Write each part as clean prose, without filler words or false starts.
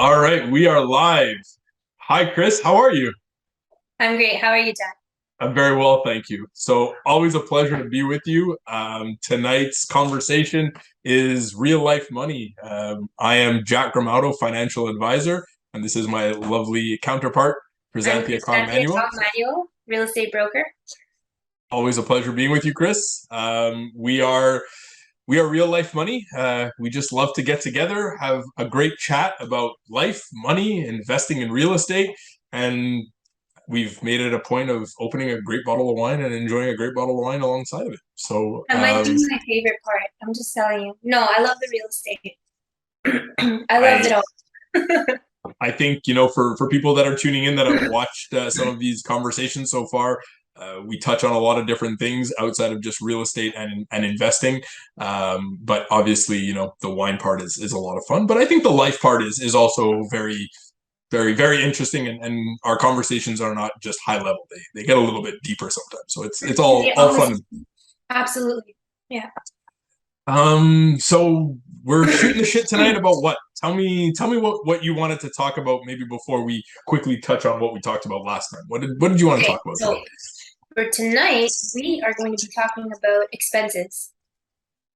All right, we are live. Hi, Chris. How are you? I'm great. How are you, Jack? I'm very well, thank you. So, always a pleasure to be with you. Tonight's conversation is real life money. I am Jack Gramaudo, financial advisor, and this is my lovely counterpart, I'm Chrysanthia Chrysanthia, Manuel. Manuel, real estate broker. Always a pleasure being with you, Chris. We are real life money. We just love to get together, have a great chat about life, money, investing in real estate, and we've made it a point of opening a great bottle of wine and enjoying a great bottle of wine alongside of it. So, That might be my favorite part. I'm just telling you. No, I love the real estate. I loved I it all. I think for people that are tuning in that have watched some of these conversations so far, we touch on a lot of different things outside of just real estate and investing. But obviously, the wine part is a lot of fun. But I think the life part is also very very very interesting, and our conversations are not just high level. They get a little bit deeper sometimes, so it's They all always, fun. absolutely. Yeah. So we're shooting the shit tonight about what? Tell me what you wanted to talk about maybe before we quickly touch on what we talked about last time. What did you want to Okay, talk about so today? for tonight, we are going to be talking about expenses.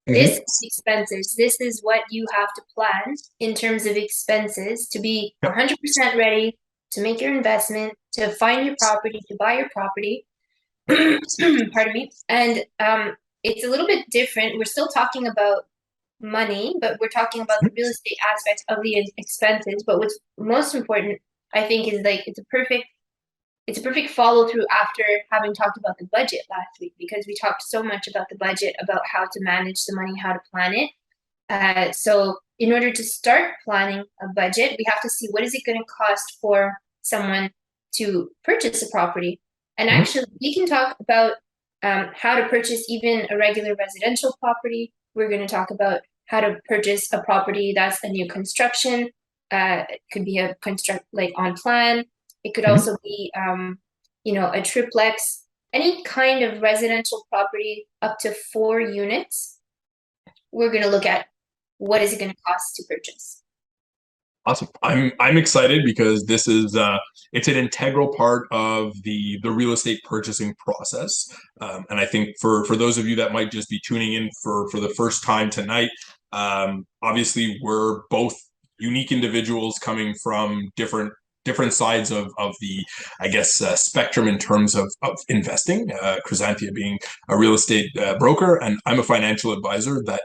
This Mm-hmm. is expenses. This is what you have to plan in terms of expenses to be Yep. 100% ready to make your investment, to find your property, to buy your property. Pardon me. And it's a little bit different. We're still talking about money, but we're talking about the real estate aspect of the expenses. But what's most important, I think, is like it's a perfect follow through after having talked about the budget last week because we talked so much about the budget, about how to manage the money, how to plan it. So in order to start planning a budget, we have to see what is it going to cost for someone to purchase a property. And Mm-hmm. actually, we can talk about how to purchase even a regular residential property. We're going to talk about how to purchase a property that's a new construction. It could be a construct like on plan. It could Mm-hmm. also be, a triplex, any kind of residential property up to 4 units. We're going to look at what is it going to cost to purchase. Awesome. I'm excited because this is it's an integral part of the real estate purchasing process. And I think for those of you that might just be tuning in for the first time tonight, obviously we're both unique individuals coming from different sides of the, I guess, spectrum in terms of investing. Chrysanthia being a real estate broker, and I'm a financial advisor that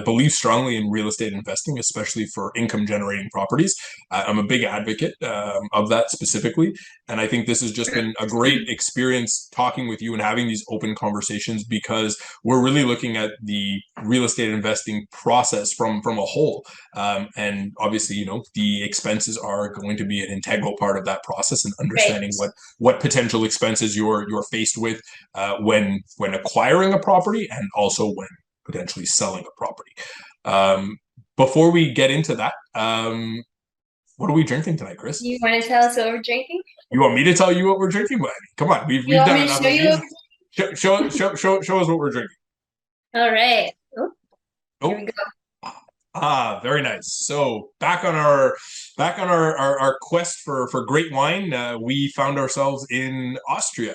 believes strongly in real estate investing, especially for income generating properties. I'm a big advocate of that specifically, and I think this has just been a great experience talking with you and having these open conversations because we're really looking at the real estate investing process from a whole. And obviously, the expenses are going to be an integral part of that process, and Right. understanding what potential expenses you're faced with when acquiring a property, and also when potentially selling a property. Um, Before we get into that, what are we drinking tonight, Chris? You want to tell us what we're drinking? You want me to tell you what we're drinking? But come on, we've You we've want done me to enough show of you? these. Show us what we're drinking. All right. Oh, here we Oh, go. very nice. So back on our quest for great wine, we found ourselves in Austria.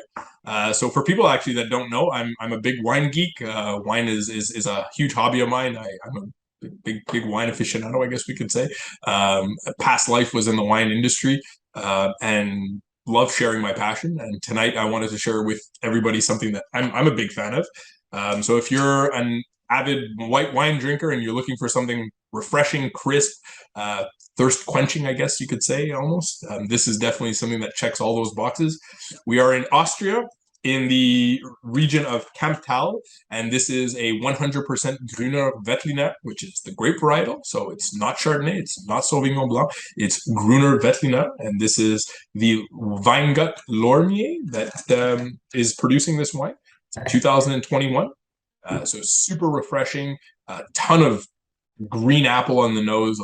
So for people actually that don't know, I'm a big wine geek. Wine is a huge hobby of mine. I'm a big wine aficionado, I guess we could say. Past life was in the wine industry, and love sharing my passion. And tonight I wanted to share with everybody something that I'm a big fan of. So if you're an avid white wine drinker and you're looking for something refreshing, crisp, thirst quenching, I guess you could say almost, this is definitely something that checks all those boxes. We are in Austria, in the region of Kamptal, and this is a 100% Grüner Vetliner, which is the grape varietal. So it's not Chardonnay, it's not Sauvignon Blanc, it's Grüner Vetliner, and this is the Weingut Loimer that is producing this wine. It's 2021. So super refreshing. A ton of green apple on the nose,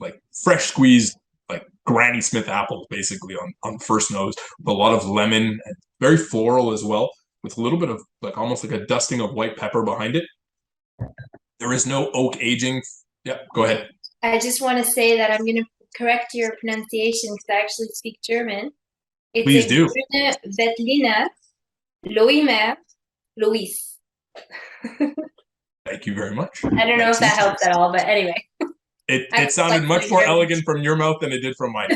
like fresh squeezed, like Granny Smith apples, basically on first nose, with a lot of lemon and very floral as well, with a little bit of like almost like a dusting of white pepper behind it. There is no oak aging. Yeah, go ahead. I just want to say that I'm going to correct your pronunciation because I actually speak German. It's Please do. Grüner, Vetliner, Loimer, Lois. Thank you very much. I don't know if that helps at all, but anyway. It sounded much more elegant from your mouth than it did from mine.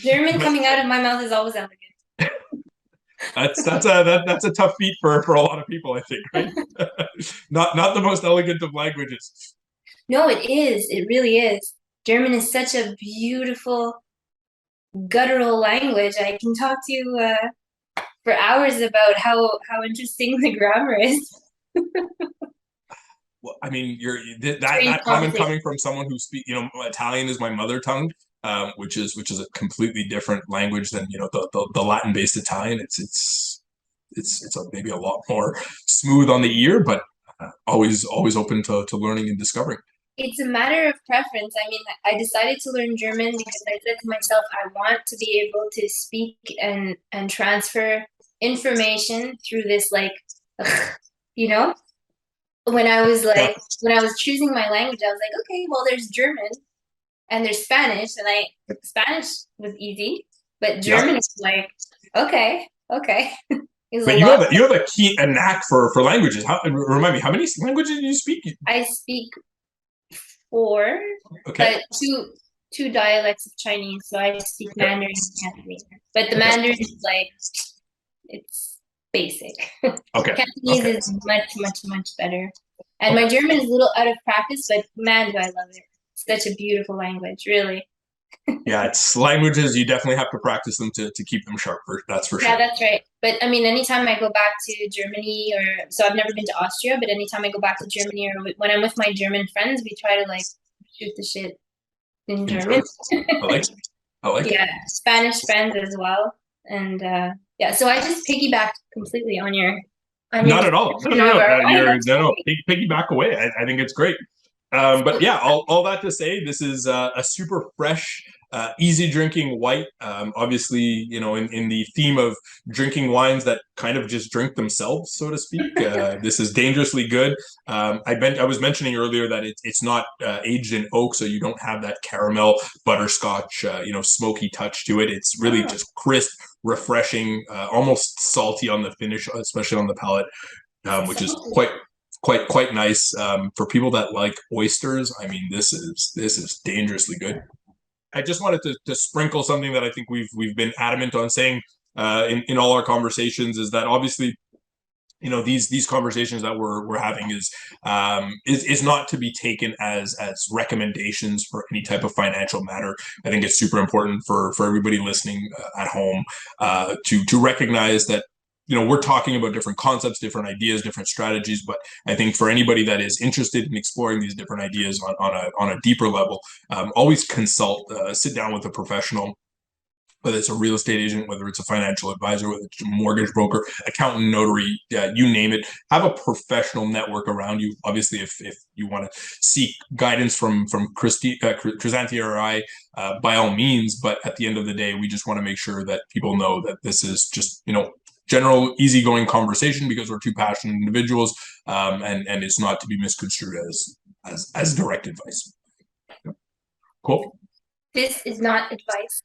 German coming out of my mouth is always elegant. That's a tough feat for a lot of people, I think, right? Not the most elegant of languages. No, it is. It really is. German is such a beautiful, guttural language. I can talk to you for hours about how interesting the grammar is. Well, I mean, that comment coming from someone who speaks, Italian is my mother tongue, which is a completely different language than the Latin-based Italian. It's maybe a lot more smooth on the ear, but always open to learning and discovering. It's a matter of preference. I mean, I decided to learn German because I said to myself, I want to be able to speak and transfer information through this, like, when I was choosing my language, I was like, okay, well, there's German and there's Spanish, and Spanish was easy, but German is like, okay. But you have a knack for languages. Remind me, how many languages do you speak? I speak 4, but two dialects of Chinese. So I speak Mandarin and Cantonese. But the Mandarin is like, it's basic. Okay. Cantonese is much better. And my German is a little out of practice, but man, do I love it. It's such a beautiful language, really. Yeah, it's languages, you definitely have to practice them to keep them sharp, that's for sure. Yeah, that's right. But I mean, anytime I go back to Germany, so I've never been to Austria, but anytime I go back to Germany or when I'm with my German friends, we try to like shoot the shit in German. I like it. Yeah, Spanish friends as well. And so I just piggybacked completely on your Not at all. No, piggyback away. I think it's great. But yeah, all that to say, this is a super fresh, easy drinking white. Obviously, in the theme of drinking wines that kind of just drink themselves, so to speak. This is dangerously good. I was mentioning earlier that it's not aged in oak, so you don't have that caramel, butterscotch, smoky touch to it. It's really just crisp, refreshing, almost salty on the finish, especially on the palate, which is quite nice. For people that like oysters, I mean, this is dangerously good. I just wanted to sprinkle something that I think we've been adamant on saying in all our conversations, is that obviously these conversations that we're having is not to be taken as recommendations for any type of financial matter. I think it's super important for everybody listening at home to recognize that we're talking about different concepts, different ideas, different strategies. But I think for anybody that is interested in exploring these different ideas on a deeper level, always consult, sit down with a professional, whether it's a real estate agent, whether it's a financial advisor, whether it's a mortgage broker, accountant, notary, you name it. Have a professional network around you. Obviously, if you want to seek guidance from Chrysanthia or I, by all means. But at the end of the day, we just want to make sure that people know that this is just general easygoing conversation, because we're two passionate individuals, and it's not to be misconstrued as direct advice. Cool. This is not advice.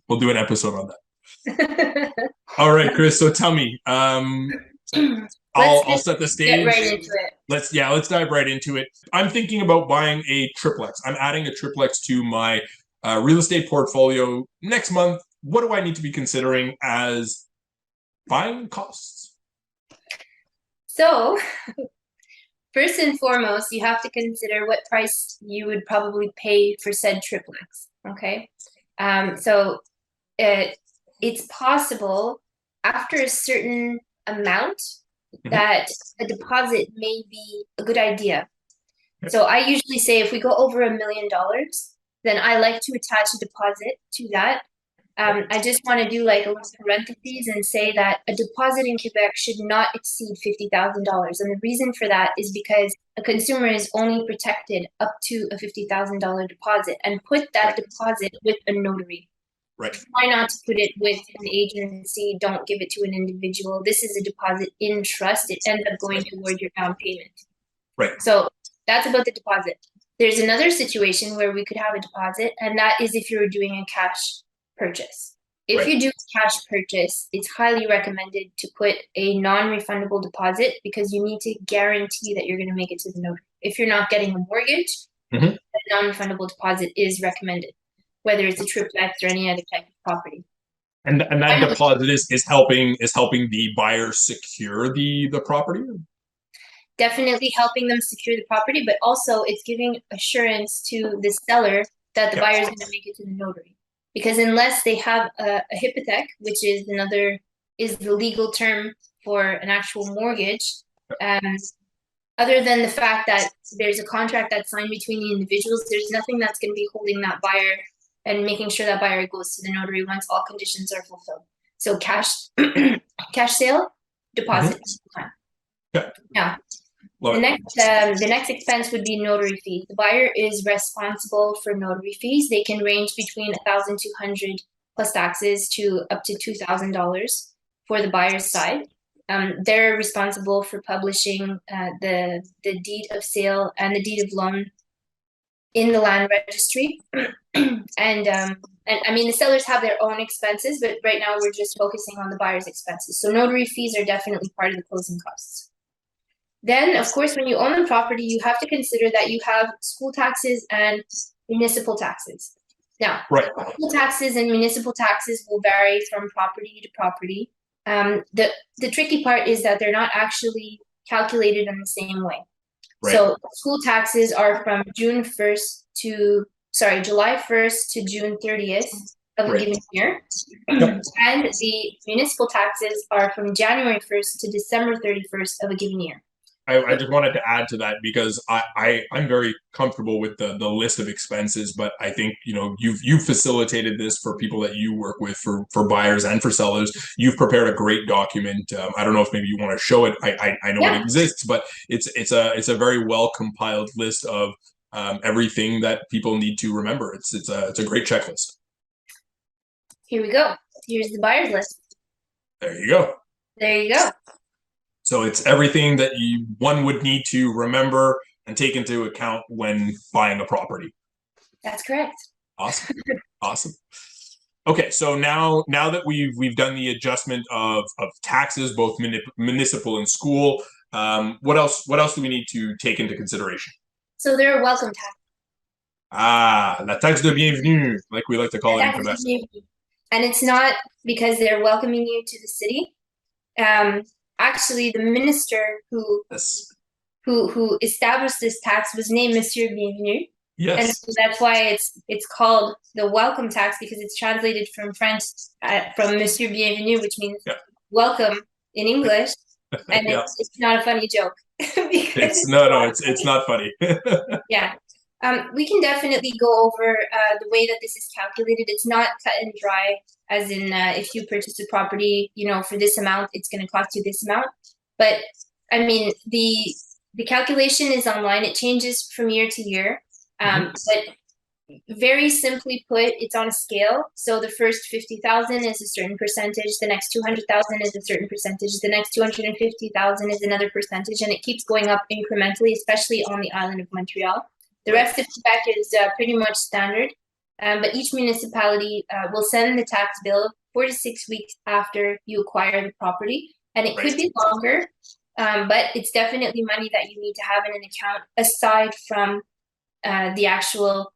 We'll do an episode on that. All right, Chrys. So tell me, I'll set the stage. Get right into it. Let's dive right into it. I'm thinking about buying a triplex. I'm adding a triplex to my real estate portfolio next month. What do I need to be considering as buying costs? So, first and foremost, you have to consider what price you would probably pay for said triplex. Okay, so it's possible after a certain amount that a deposit may be a good idea. So I usually say if we go over $1 million, then I like to attach a deposit to that. I just want to do like a little parentheses and say that a deposit in Quebec should not exceed $50,000. And the reason for that is because a consumer is only protected up to a $50,000 deposit, and put that deposit with a notary. Right. Try not to put it with an agency. Don't give it to an individual. This is a deposit in trust. It ends up going toward your down payment. Right. So that's about the deposit. There's another situation where we could have a deposit, and that is if you're doing a cash purchase. If Right. you do a cash purchase, it's highly recommended to put a non-refundable deposit because you need to guarantee that you're going to make it to the notary. If you're not getting a mortgage, Mhm. a non-refundable deposit is recommended, whether it's a triplex or any other type of property. And that deposit is helping the buyer secure the property. Definitely helping them secure the property, but also it's giving assurance to the seller that the buyer is going to make it to the notary. Because unless they have a hypothèque, which is the legal term for an actual mortgage, other than the fact that there's a contract that's signed between the individuals, there's nothing that's going to be holding that buyer and making sure that buyer goes to the notary once all conditions are fulfilled. So cash sale, deposit. Okay. Yeah. Love The next expense would be notary fees. The buyer is responsible for notary fees. They can range between $1,200 plus taxes to up to $2,000 for the buyer's side. They're responsible for publishing the deed of sale and the deed of loan in the land registry. and I mean, the sellers have their own expenses, but right now we're just focusing on the buyer's expenses. So notary fees are definitely part of the closing costs. Then, of course, when you own the property, you have to consider that you have school taxes and municipal taxes. Now, school taxes and municipal taxes will vary from property to property. The tricky part is that they're not actually calculated in the same way. Right. So school taxes are from July 1st to June 30th of a given year. Yep. And the municipal taxes are from January 1st to December 31st of a given year. I just wanted to add to that because I'm very comfortable with the list of expenses, but I think you've facilitated this for people that you work with for buyers and for sellers. You've prepared a great document. I don't know if maybe you want to show it. I know it exists, but it's a very well compiled list of everything that people need to remember. It's a great checklist. Here we go. Here's the buyer's list. There you go. There you go. So it's everything that one would need to remember and take into account when buying a property. That's correct. Awesome. Awesome. Okay, so now that we've done the adjustment of taxes, both municipal and school, what else do we need to take into consideration? So there are welcome tax. La taxe de bienvenue, like we like to call it in Quebec. And it's not because they're welcoming you to the city. Actually, the minister who established this tax was named Monsieur Bienvenu. Yes. And so that's why it's called the welcome tax, because it's translated from French from Monsieur Bienvenu, which means welcome in English. And it's not a funny joke. it's not funny. Yeah. We can definitely go over the way that this is calculated. It's not cut and dry, as in if you purchase a property, for this amount, it's going to cost you this amount. But I mean, the calculation is online. It changes from year to year. But very simply put, it's on a scale. So the first 50,000 is a certain percentage. The next 200,000 is a certain percentage. The next 250,000 is another percentage, and it keeps going up incrementally, especially on the island of Montreal. The rest of Quebec is pretty much standard, but each municipality will send the tax bill 4 to 6 weeks after you acquire the property, and it could be longer, but it's definitely money that you need to have in an account aside from the actual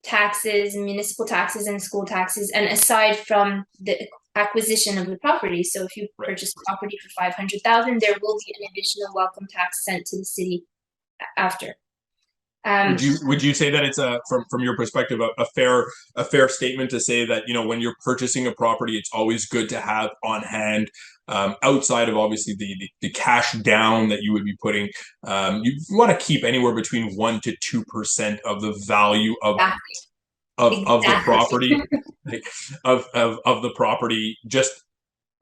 taxes, municipal taxes and school taxes, and aside from the acquisition of the property. So if you purchase property for 500,000, there will be an additional welcome tax sent to the city after. Would you say that it's from your perspective a fair statement to say that when you're purchasing a property, it's always good to have on hand, outside of obviously the cash down that you would be putting, you want to keep anywhere between 1% to 2% of the value of the property of the property, just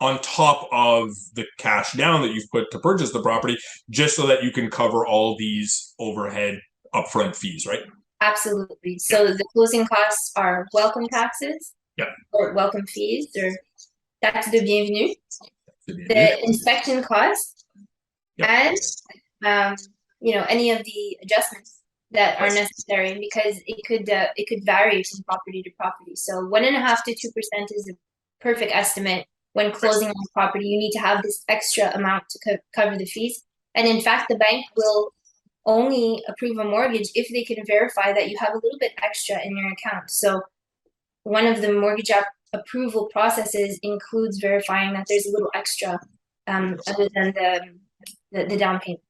on top of the cash down that you've put to purchase the property, just so that you can cover all these overhead upfront fees, right? Absolutely. So the closing costs are welcome taxes, or welcome fees, or taxe de bienvenue, the inspection costs, and any of the adjustments that are Right. necessary because it could vary from property to property. So 1.5 to 2% is a perfect estimate when Right. closing on a property. You need to have this extra amount to cover the fees. And in fact, the bank will only approve a mortgage if they can verify that you have a little bit extra in your account. So one of the mortgage approval processes includes verifying that there's a little extra other than the down payment.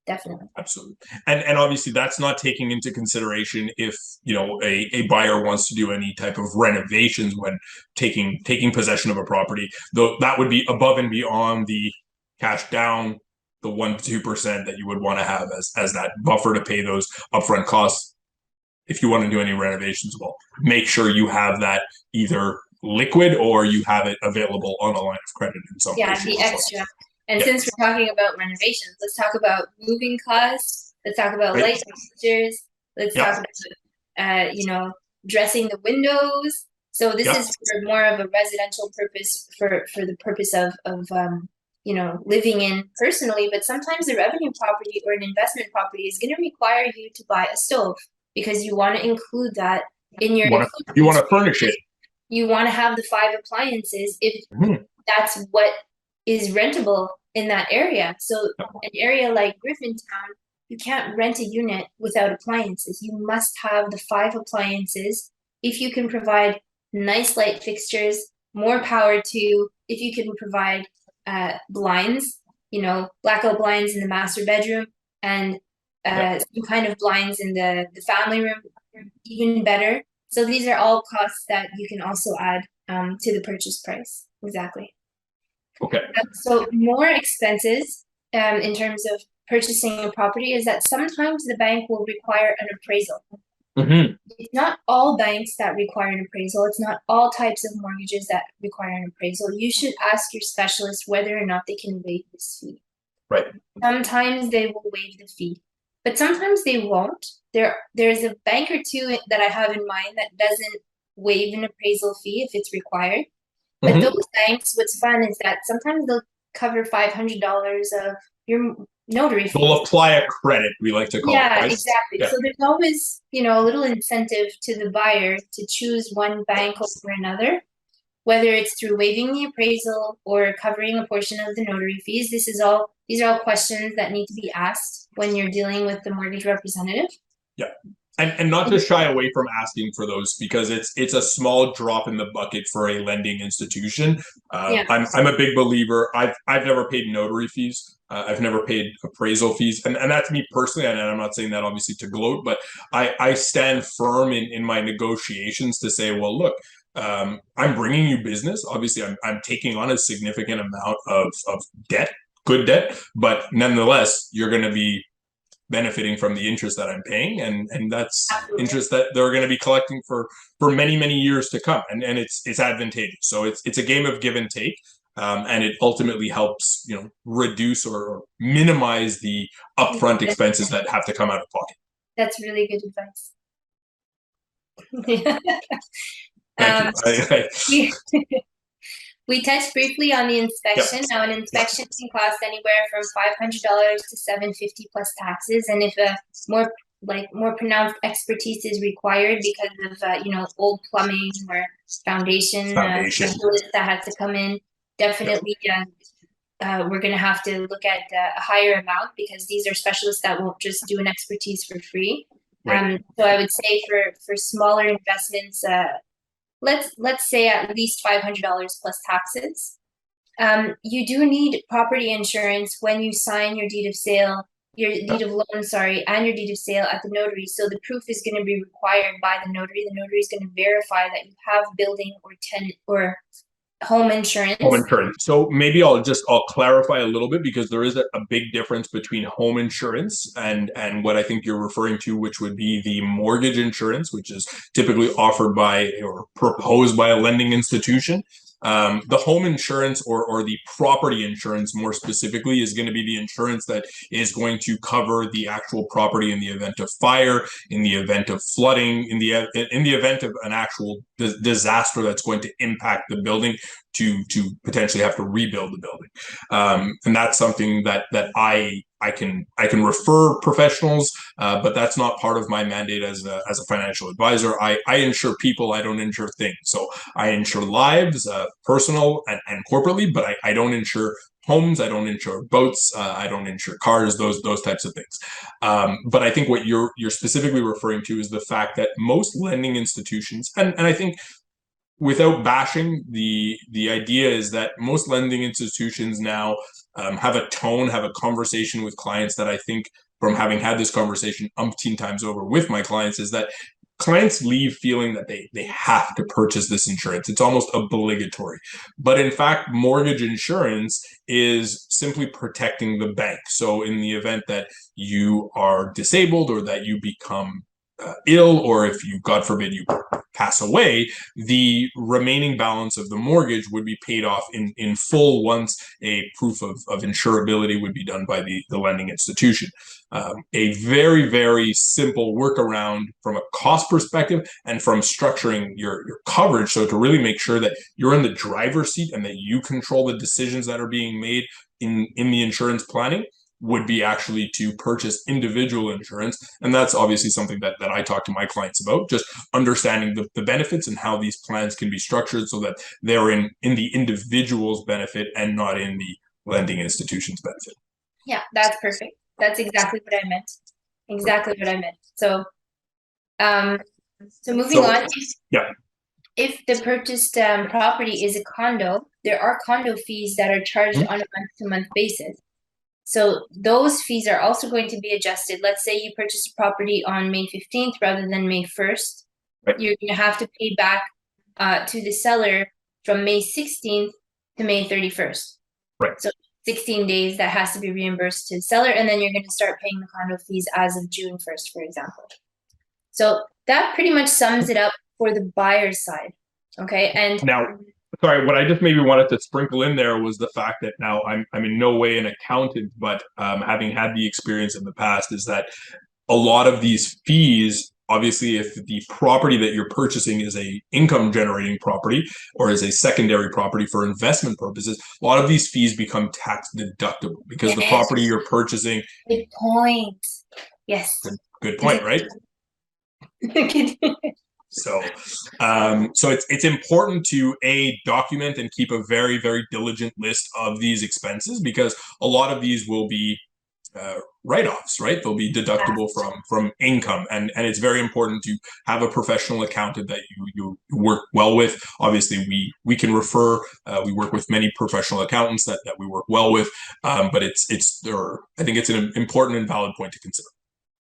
Definitely. Absolutely. And obviously that's not taking into consideration if, a buyer wants to do any type of renovations when taking possession of a property. Though that would be above and beyond the cash down, the 1 to 2% that you would want to have as that buffer to pay those upfront costs. If you want to do any renovations, well, make sure you have that either liquid or you have it available on a line of credit in some Yeah, way, the shape, or form. extra. And Yeah. since we're talking about renovations, let's talk about moving costs. Let's talk about Right. light fixtures. Let's Yeah. talk about, dressing the windows. So this Yeah. is for more of a residential purpose for the purpose of living in personally. But sometimes a revenue property or an investment property is going to require you to buy a stove because you want to include that in your. You want to furnish it. You want to have the 5 appliances if that's what is rentable in that area. So an area like Griffintown, you can't rent a unit without appliances. You must have the 5 appliances. If you can provide nice light fixtures, more power to. If you can provide blinds, blackout blinds in the master bedroom and some kind of blinds in the family room, even better. So these are all costs that you can also add to the purchase price. Exactly. Okay. So more expenses in terms of purchasing a property is that sometimes the bank will require an appraisal. It's not all banks that require an appraisal. It's not all types of mortgages that require an appraisal. You should ask your specialist whether or not they can waive this fee. Right. Sometimes they will waive the fee, but sometimes they won't. There's a bank or two that I have in mind that doesn't waive an appraisal fee if it's required. But those banks, what's fun is that sometimes they'll cover $500 of your notary fee. They'll apply a credit, we like to call it. Yeah, Right? exactly. Yeah. So there's always, a little incentive to the buyer to choose one bank over another, whether it's through waiving the appraisal or covering a portion of the notary fees. These are all questions that need to be asked when you're dealing with the mortgage representative. Yeah. And not to shy away from asking for those because it's a small drop in the bucket for a lending institution. I'm a big believer. I've never paid notary fees. I've never paid appraisal fees, and that's me personally. And I'm not saying that obviously to gloat, but I stand firm in my negotiations to say, well, look, I'm bringing you business. Obviously, I'm taking on a significant amount of debt, good debt, but nonetheless, you're going to be benefiting from the interest that I'm paying, and that's interest that they're going to be collecting for many years to come, and it's advantageous. So it's a game of give and take, and it ultimately helps reduce or minimize the upfront expenses that have to come out of pocket. That's really good advice. Thank you. We touched briefly on the inspection. Now, an inspection can cost anywhere from $500 to $750 plus taxes, and if a more pronounced expertise is required because of old plumbing or foundation specialist that has to come in, definitely we're going to have to look at a higher amount because these are specialists that won't just do an expertise for free. Right. So I would say for smaller investments, let's say at least $500 plus taxes. You do need property insurance when you sign your deed of sale, your deed of loan, and your deed of sale at the notary. So the proof is going to be required by the notary. The notary is going to verify that you have building or tenant or home insurance. Home insurance. So maybe I'll clarify a little bit because there is a big difference between home insurance and what I think you're referring to, which would be the mortgage insurance, which is typically offered by or proposed by a lending institution. The home insurance or the property insurance more specifically is going to be the insurance that is going to cover the actual property in the event of fire, in the event of flooding, in the event of an actual disaster that's going to impact the building to potentially have to rebuild the building. And that's something that I I can refer professionals, but that's not part of my mandate as a financial advisor. I insure people, I don't insure things. So I insure lives, personal and corporately, but I don't insure homes, I don't insure boats, I don't insure cars, those types of things. But I think what you're specifically referring to is the fact that most lending institutions, and I think without bashing, the idea is that most lending institutions now have a tone, have a conversation with clients that I think, from having had this conversation umpteen times over with my clients, is that clients leave feeling that they have to purchase this insurance. It's almost obligatory. But in fact, mortgage insurance is simply protecting the bank. So in the event that you are disabled or that you become ill, or if you, God forbid, you pass away, the remaining balance of the mortgage would be paid off in full once a proof of insurability would be done by the lending institution. A very, very simple workaround from a cost perspective and from structuring your coverage. So to really make sure that you're in the driver's seat and that you control the decisions that are being made in the insurance planning, would be actually to purchase individual insurance. And that's obviously something that I talk to my clients about, just understanding the benefits and how these plans can be structured so that they're in the individual's benefit and not in the lending institution's benefit. Yeah, that's perfect. That's exactly what I meant. Exactly what I meant. So, moving on. Yeah. If the purchased property is a condo, there are condo fees that are charged on a month-to-month basis. So those fees are also going to be adjusted. Let's say you purchase a property on May 15th rather than May 1st. Right. You're going to have to pay back to the seller from May 16th to May 31st. Right. So 16 days that has to be reimbursed to the seller, and then you're going to start paying the condo fees as of June 1st, for example. So that pretty much sums it up for the buyer's side. Okay. And now, sorry, what I just maybe wanted to sprinkle in there was the fact that now I'm in no way an accountant, but having had the experience in the past, is that a lot of these fees, obviously, if the property that you're purchasing is a income generating property or is a secondary property for investment purposes, a lot of these fees become tax deductible because the property you're purchasing. Good point. Yes. Good point, right? So it's important to document and keep a very, very diligent list of these expenses, because a lot of these will be write-offs, right? They'll be deductible from income, and it's very important to have a professional accountant that you work well with. Obviously, we can refer. We work with many professional accountants that we work well with, but I think it's an important and valid point to consider.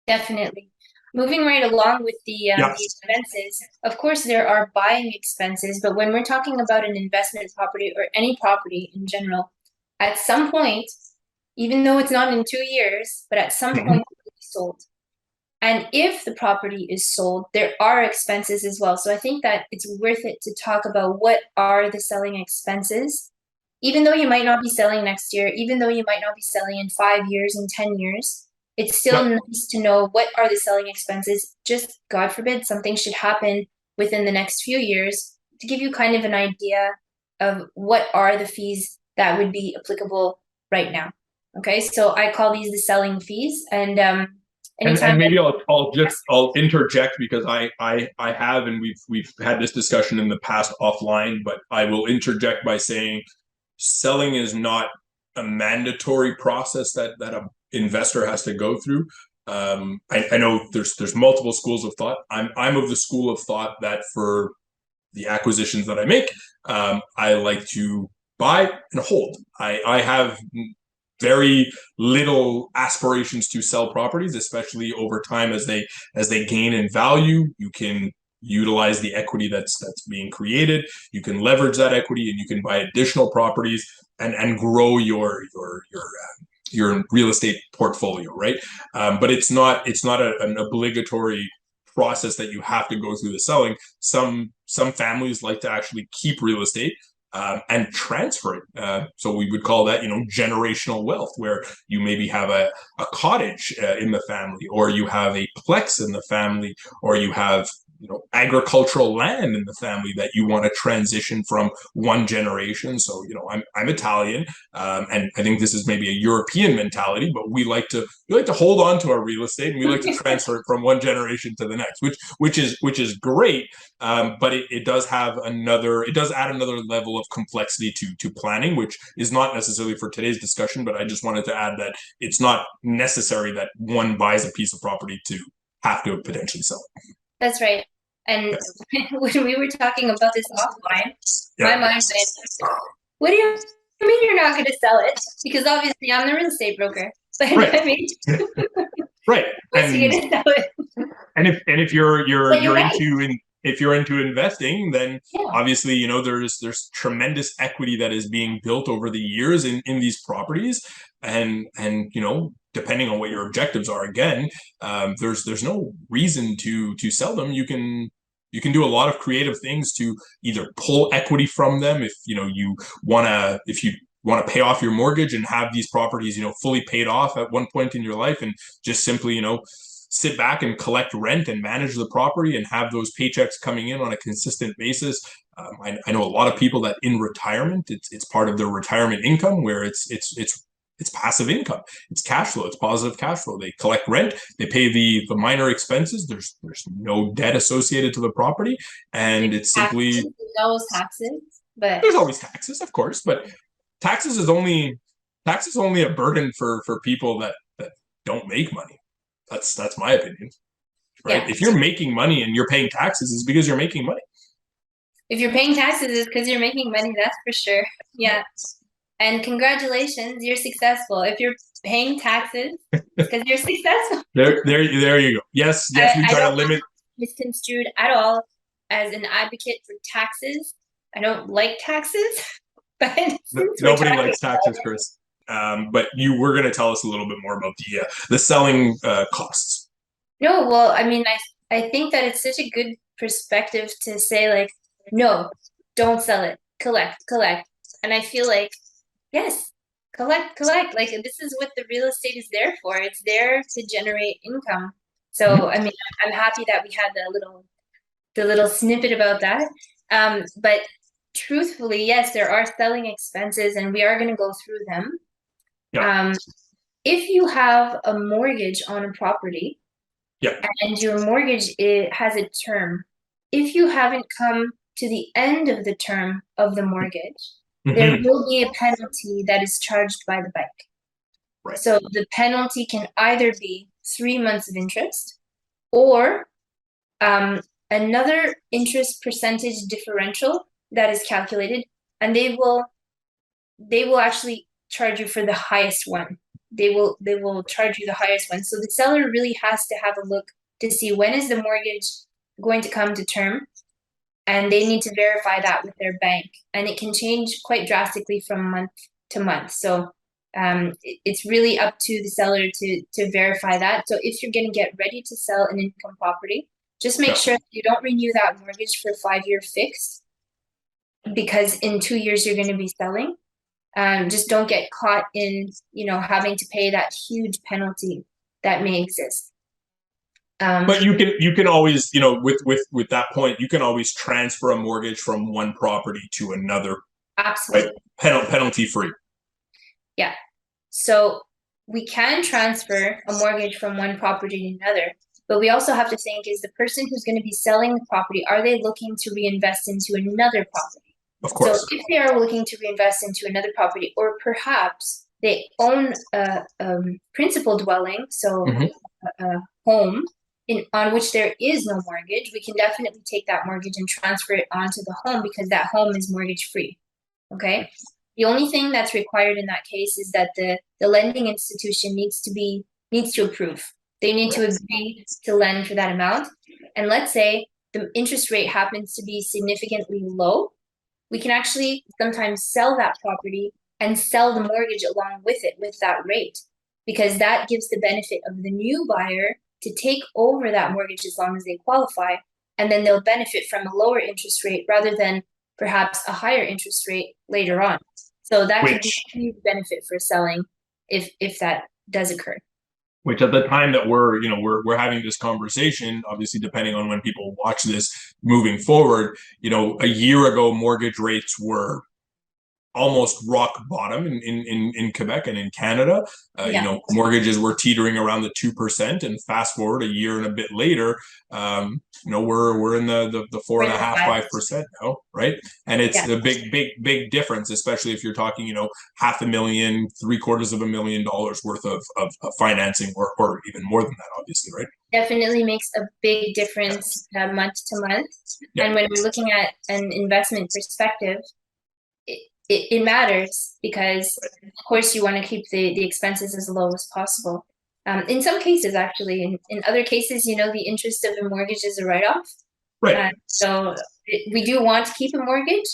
Definitely. Moving right along with the expenses, of course, there are buying expenses, but when we're talking about an investment property or any property in general, at some point, even though it's not in 2 years, but at some point, it will be sold. And if the property is sold, there are expenses as well. So I think that it's worth it to talk about what are the selling expenses, even though you might not be selling next year, even though you might not be selling in 5 years and 10 years. It's still nice to know what are the selling expenses. Just, God forbid, something should happen within the next few years, to give you kind of an idea of what are the fees that would be applicable right now. Okay, so I call these the selling fees, and maybe I'll interject, because I have, and we've had this discussion in the past offline, but I will interject by saying selling is not a mandatory process that a investor has to go through. I know there's multiple schools of thought. I'm of the school of thought that for the acquisitions that I make, I like to buy and hold. I have very little aspirations to sell properties, especially over time as they gain in value. You can utilize the equity that's being created. You can leverage that equity, and you can buy additional properties and grow your real estate portfolio, right? But it's not an obligatory process that you have to go through the selling. Some families like to actually keep real estate and transfer it. So we would call that, generational wealth, where you maybe have a cottage in the family, or you have a plex in the family, or you have agricultural land in the family that you want to transition from one generation. So I'm Italian, and I think this is maybe a European mentality, but we like to hold on to our real estate, and we like to transfer it from one generation to the next, which is great. But it does add another level of complexity to planning, which is not necessarily for today's discussion. But I just wanted to add that it's not necessary that one buys a piece of property to have to potentially sell it. That's right. And when we were talking about this offline, my mind went, what do you mean you're not going to sell it? Because obviously I'm the real estate broker. But Right. I mean, Right. what's you going to sell it? And if you're right. if you're into investing, then Yeah. obviously there's tremendous equity that is being built over the years in these properties, and depending on what your objectives are, again, there's no reason to sell them. You can do a lot of creative things to either pull equity from them if you want to pay off your mortgage and have these properties fully paid off at one point in your life, and just simply sit back and collect rent and manage the property and have those paychecks coming in on a consistent basis. I know a lot of people that in retirement, it's part of their retirement income, where it's passive income, it's cash flow, it's positive cash flow. They collect rent, they pay the minor expenses. There's no debt associated to the property, and it's simply There's always taxes, but there's always taxes, of course, but taxes is only a burden for people that don't make money. That's my opinion, right? yeah. If you're making money and you're paying taxes, it's because you're making money. If you're paying taxes, it's because you're making money, that's for sure. Yeah. And congratulations, you're successful. If you're paying taxes, it's because you're successful. There you go. Yes, we try to limit. Misconstrued at all as an advocate for taxes. I don't like taxes, but Nobody likes taxes, Chrys. But you were going to tell us a little bit more about the selling costs. No, well, I mean, I think that it's such a good perspective to say, like, no, don't sell it. Collect. And I feel like, yes, collect. Like, this is what the real estate is there for. It's there to generate income. So, I mean, I'm happy that we had the little snippet about that. But truthfully, yes, there are selling expenses, and we are going to go through them. Yeah. If you have a mortgage on a property, Yeah. and your mortgage has a term, if you haven't come to the end of the term of the mortgage, there will be a penalty that is charged by the bank. Right. So the penalty can either be 3 months of interest, or another interest percentage differential that is calculated, and they will actually charge you for the highest one. They will charge you the highest one. So the seller really has to have a look to see when is the mortgage going to come to term, and they need to verify that with their bank, and it can change quite drastically from month to month. So it's really up to the seller to verify that. So if you're going to get ready to sell an income property, just make sure that you don't renew that mortgage for 5-year fixed, because in 2 years you're going to be selling. Just don't get caught in, having to pay that huge penalty that may exist. But you can always, with that point, you can always transfer a mortgage from one property to another. Absolutely. Right? Penalty free. Yeah. So we can transfer a mortgage from one property to another, but we also have to think, is the person who's going to be selling the property, are they looking to reinvest into another property? Of course. So if they are looking to reinvest into another property, or perhaps they own a principal dwelling, so a home on which there is no mortgage, we can definitely take that mortgage and transfer it onto the home, because that home is mortgage free. Okay. The only thing that's required in that case is that the lending institution needs to approve. They need to agree to lend for that amount. And let's say the interest rate happens to be significantly low, we can actually sometimes sell that property and sell the mortgage along with it, with that rate, because that gives the benefit of the new buyer to take over that mortgage as long as they qualify, and then they'll benefit from a lower interest rate rather than perhaps a higher interest rate later on. So that could be a huge benefit for selling if that does occur. which at the time that we're having this conversation, obviously depending on when people watch this moving forward, a year ago mortgage rates were almost rock bottom in Quebec and in Canada. Yeah. Mortgages were teetering around the 2%, and fast forward a year and a bit later, we're in the four We're and in a the half, five. 5% now, right? And it's Yeah. a big difference, especially if you're talking, $500,000, $750,000 worth of financing, or even more than that, obviously, right? Definitely makes a big difference month to month. Yeah. And when we're looking at an investment perspective, it matters because, of course, you want to keep the expenses as low as possible. In some cases, actually, in other cases, the interest of a mortgage is a write-off. Right. So we do want to keep a mortgage.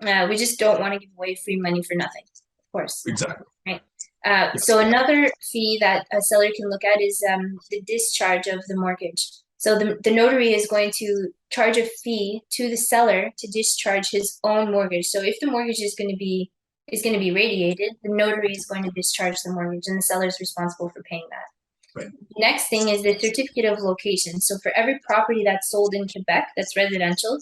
We just don't want to give away free money for nothing, of course. Exactly. Right. So another fee that a seller can look at is the discharge of the mortgage. So the notary is going to charge a fee to the seller to discharge his own mortgage. So if the mortgage is going to be radiated, the notary is going to discharge the mortgage, and the seller is responsible for paying that. Right. Next thing is the certificate of location. So for every property that's sold in Quebec that's residential,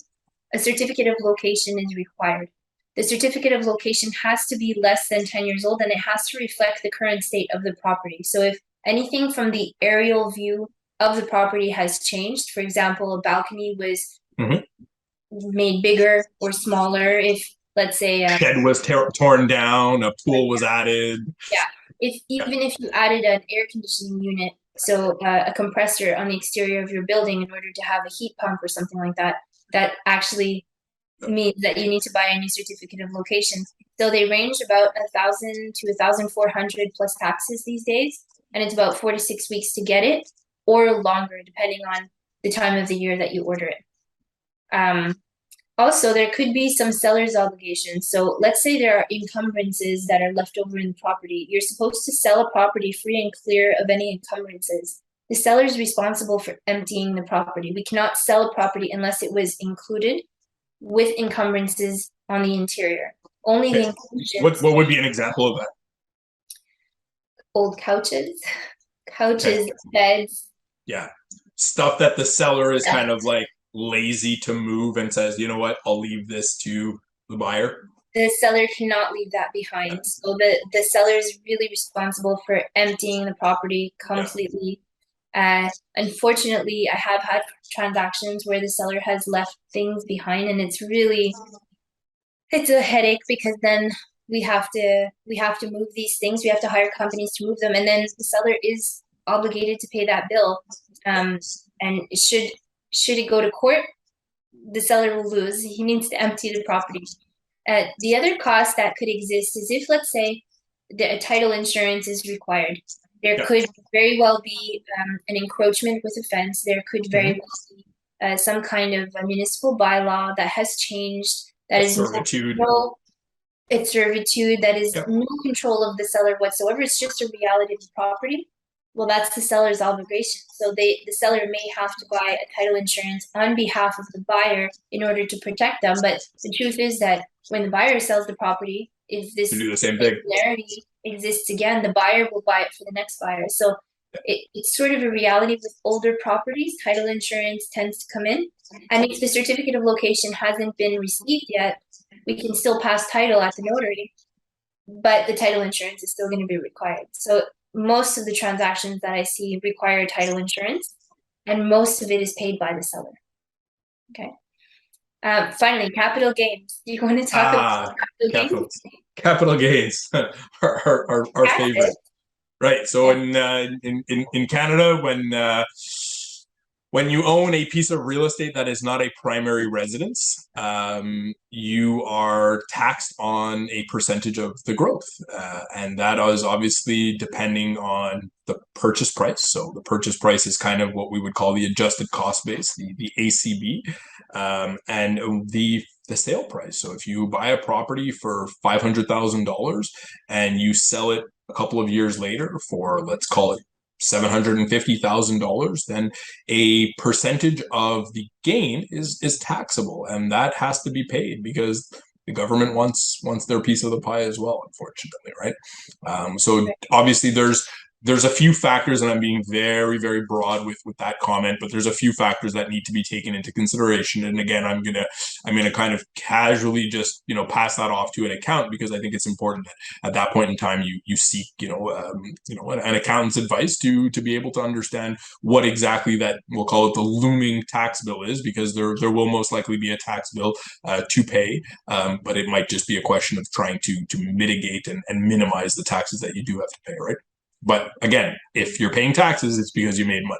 a certificate of location is required. The certificate of location has to be less than 10 years old, and it has to reflect the current state of the property. So if anything from the aerial view of the property has changed, for example, a balcony was made bigger or smaller, if let's say shed was torn down, a pool was added. Yeah, even if you added an air conditioning unit, so a compressor on the exterior of your building in order to have a heat pump or something like that, that actually means that you need to buy a new certificate of location. So they range about 1,000 to 1,400 plus taxes these days, and it's about 4 to 6 weeks to get it, or longer depending on the time of the year that you order it. Also, there could be some seller's obligations. So let's say there are encumbrances that are left over in the property. You're supposed to sell a property free and clear of any encumbrances. The seller is responsible for emptying the property. We cannot sell a property unless it was included with encumbrances on the interior. Only the inclusions. What would be an example of that? Old couches, beds. Yeah. Stuff that the seller is kind of like lazy to move and says, you know what, I'll leave this to the buyer. The seller cannot leave that behind. So the seller is really responsible for emptying the property completely. Unfortunately, I have had transactions where the seller has left things behind, and it's a headache because then we have to move these things. We have to hire companies to move them, and then the seller is obligated to pay that bill. And should it go to court, the seller will lose. He needs to empty the property. The other cost that could exist is if, let's say, a title insurance is required. There could very well be an encroachment with a fence. There could very well be some kind of a municipal bylaw that has changed. That is servitude. It's servitude that is no control of the seller whatsoever. It's just a reality of the property. Well, that's the seller's obligation. So the seller may have to buy a title insurance on behalf of the buyer in order to protect them. But the truth is that when the buyer sells the property, if this do the same thing exists again, the buyer will buy it for the next buyer. So it's sort of a reality with older properties. Title insurance tends to come in. And if the certificate of location hasn't been received yet, we can still pass title at the notary, but the title insurance is still going to be required. So most of the transactions that I see require title insurance, and most of it is paid by the seller. Okay. Finally, capital gains. Do you want to talk about capital gains? Capital gains, our favorite, right? So in Canada, when you own a piece of real estate that is not a primary residence, you are taxed on a percentage of the growth. And that is obviously depending on the purchase price. So the purchase price is kind of what we would call the adjusted cost base, the ACB, and the sale price. So if you buy a property for $500,000 and you sell it a couple of years later for, let's call it, $750,000, then a percentage of the gain is taxable, and that has to be paid because the government wants their piece of the pie as well, unfortunately, right? So obviously there's there's a few factors, and I'm being very, very broad with that comment, but there's a few factors that need to be taken into consideration. And again, I'm gonna kind of casually just pass that off to an accountant, because I think it's important that at that point in time you seek an accountant's advice to be able to understand what exactly that, we'll call it, the looming tax bill is, because there will most likely be a tax bill to pay, but it might just be a question of trying to mitigate and minimize the taxes that you do have to pay, right? But again, if you're paying taxes, it's because you made money,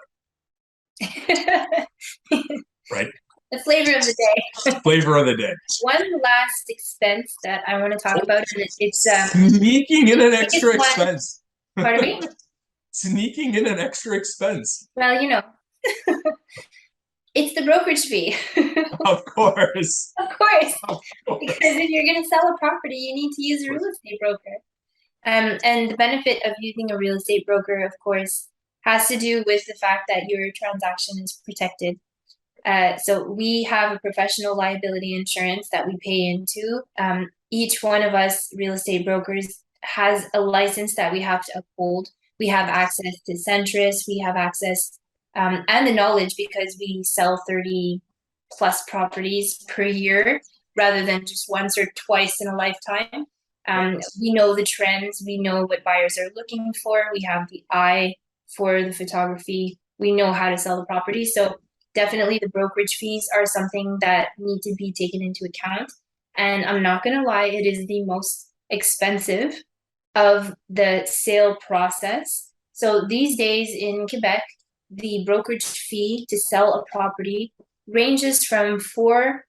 right? The flavor of the day. Flavor of the day. One last expense that I want to talk about, and it's sneaking in an extra expense. Pardon me? Sneaking in an extra expense. Well, it's the brokerage fee. Of course. Of course. Because if you're going to sell a property, you need to use a real estate broker. And the benefit of using a real estate broker, of course, has to do with the fact that your transaction is protected. So we have a professional liability insurance that we pay into. Each one of us real estate brokers has a license that we have to uphold. We have access to Centre-Ouest. We have access and the knowledge, because we sell 30 plus properties per year rather than just once or twice in a lifetime. We know the trends. We know what buyers are looking for. We have the eye for the photography. We know how to sell the property. So definitely the brokerage fees are something that need to be taken into account. And I'm not going to lie, it is the most expensive of the sale process. So these days in Quebec, the brokerage fee to sell a property ranges from 4%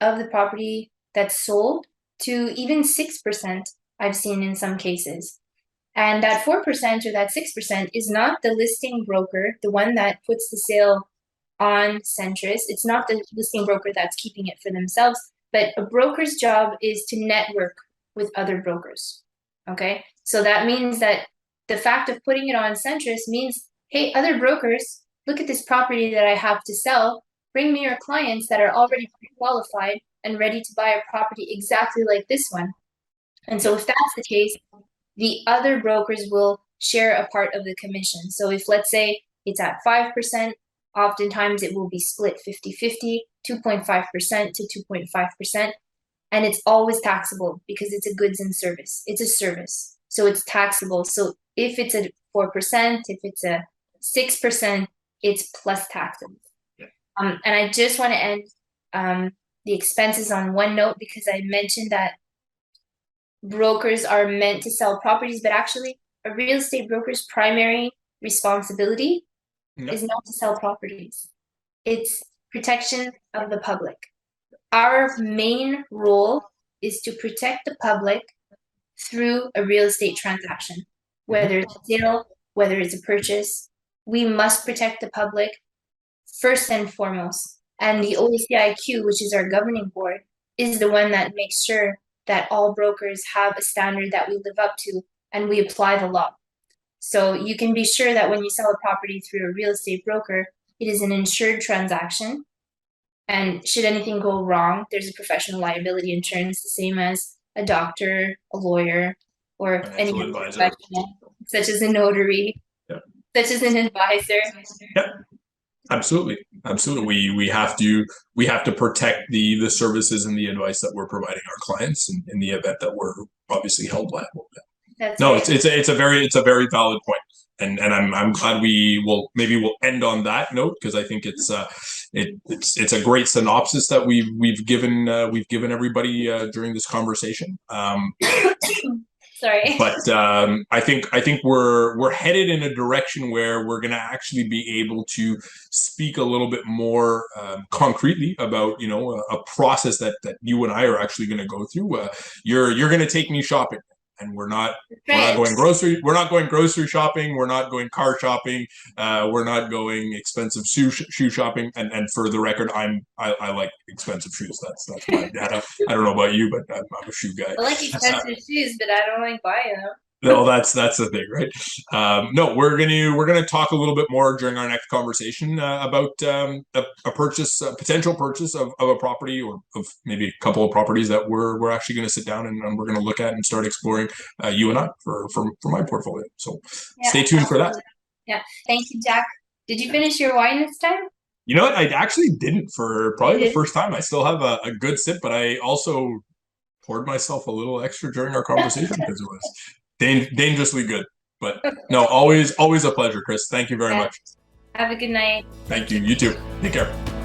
of the property that's sold to even 6%, I've seen in some cases. And that 4% or that 6% is not the listing broker, the one that puts the sale on Centre-Ouest. It's not the listing broker that's keeping it for themselves, but a broker's job is to network with other brokers. Okay, so that means that the fact of putting it on Centre-Ouest means, hey, other brokers, look at this property that I have to sell. Bring me your clients that are already pre-qualified and ready to buy a property exactly like this one. And so if that's the case, the other brokers will share a part of the commission. So if, let's say, it's at 5%, oftentimes it will be split 50-50, 2.5% to 2.5%. And it's always taxable because it's a goods and service. It's a service. So it's taxable. So if it's a 4%, if it's a 6%, it's plus taxes. Yeah. And I just want to end the expenses on one note, because I mentioned that brokers are meant to sell properties, but actually a real estate broker's primary responsibility is not to sell properties. It's protection of the public. Our main role is to protect the public through a real estate transaction, whether it's a sale, whether it's a purchase. We must protect the public first and foremost. And the OACIQ, which is our governing board, is the one that makes sure that all brokers have a standard that we live up to and we apply the law. So you can be sure that when you sell a property through a real estate broker, it is an insured transaction. And should anything go wrong, there's a professional liability insurance, the same as a doctor, a lawyer, or any professional, such as a notary, such as an advisor. Yeah, absolutely. We have to protect the services and the advice that we're providing our clients in the event that we're obviously held liable. It's a very valid point. And I'm glad we'll end on that note, because I think it's a great synopsis that we've given everybody during this conversation. Sorry. But I think we're headed in a direction where we're going to actually be able to speak a little bit more concretely about a process that you and I are actually going to go through. You're going to take me shopping. And we're not going grocery shopping. We're not going car shopping. We're not going expensive shoe shopping. And for the record, I like expensive shoes. That's my data. I don't know about you, but I'm a shoe guy. I like expensive shoes, but I don't like buying them. No, that's the thing, right? No, we're gonna talk a little bit more during our next conversation about a purchase, a potential purchase of a property, or of maybe a couple of properties that we're actually going to sit down and we're going to look at and start exploring, you and I, for my portfolio. So Yeah, stay tuned for that. absolutely. Yeah. Thank you, Jack. Did you finish your wine this time? You know what? I actually didn't for probably You the did? first time. I still have a good sip, but I also poured myself a little extra during our conversation because it was dangerously good. But no, always a pleasure, Chris. Thank you very Yeah. much. Have a good night. Thank you. You too. Take care.